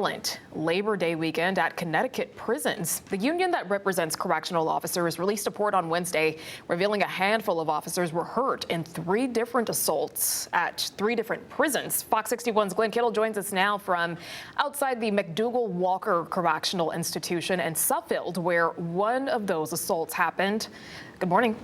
Labor Day weekend at Connecticut prisons. The union that represents correctional officers released a report on Wednesday revealing a handful of officers were hurt in 3 different assaults at 3 different prisons. Fox 61's Glenn Kittle joins us now from outside the McDougall-Walker Correctional Institution in Suffield, where one of those assaults happened. Good morning.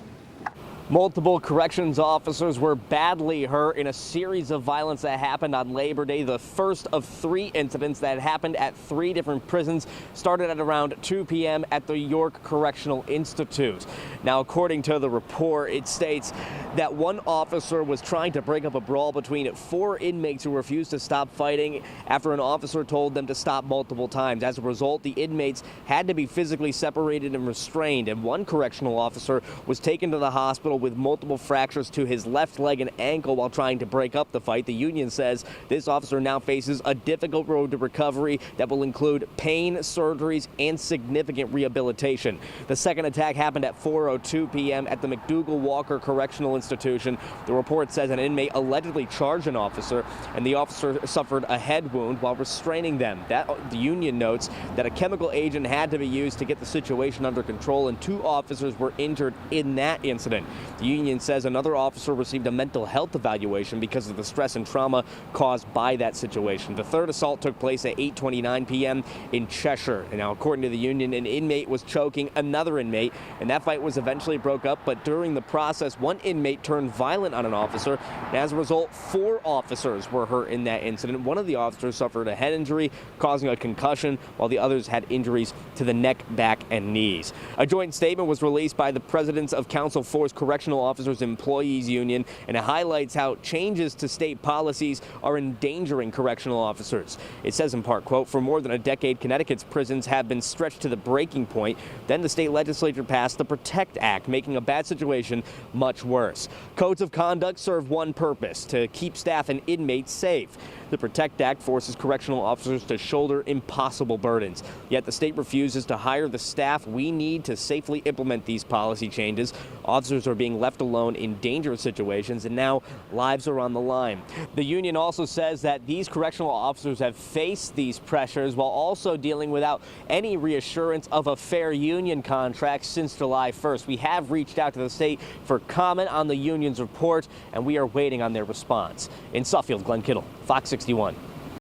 Multiple corrections officers were badly hurt in a series of violence that happened on Labor Day. The first of 3 incidents that happened at 3 different prisons started at around 2 p.m. at the York Correctional Institute. Now, according to the report, it states that one officer was trying to break up a brawl between 4 inmates who refused to stop fighting after an officer told them to stop multiple times. As a result, the inmates had to be physically separated and restrained, and one correctional officer was taken to the hospital with multiple fractures to his left leg and ankle while trying to break up the fight. The union says this officer now faces a difficult road to recovery that will include pain, surgeries, and significant rehabilitation. The second attack happened at 4:02 p.m. at the McDougall-Walker Correctional Institution. The report says an inmate allegedly charged an officer, and the officer suffered a head wound while restraining them. The union notes that a chemical agent had to be used to get the situation under control, and 2 officers were injured in that incident. The union says another officer received a mental health evaluation because of the stress and trauma caused by that situation. The third assault took place at 8:29 p.m. in Cheshire. And now, according to the union, an inmate was choking another inmate, and that fight was eventually broke up. But during the process, one inmate turned violent on an officer, and as a result, 4 officers were hurt in that incident. One of the officers suffered a head injury, causing a concussion, while the others had injuries to the neck, back, and knees. A joint statement was released by the presidents of Council Force Correctional Officers Employees Union, and it highlights how changes to state policies are endangering correctional officers. It says in part, quote, "For more than a decade, Connecticut's prisons have been stretched to the breaking point. Then the state legislature passed the PROTECT Act, making a bad situation much worse. Codes of conduct serve one purpose: to keep staff and inmates safe. The PROTECT Act forces correctional officers to shoulder impossible burdens. Yet the state refuses to hire the staff we need to safely implement these policy changes. Officers are being left alone in dangerous situations, and now lives are on the line." The union also says that these correctional officers have faced these pressures while also dealing without any reassurance of a fair union contract since July 1st. We have reached out to the state for comment on the union's report, and we are waiting on their response. In Suffield, Glenn Kittle, Fox 61.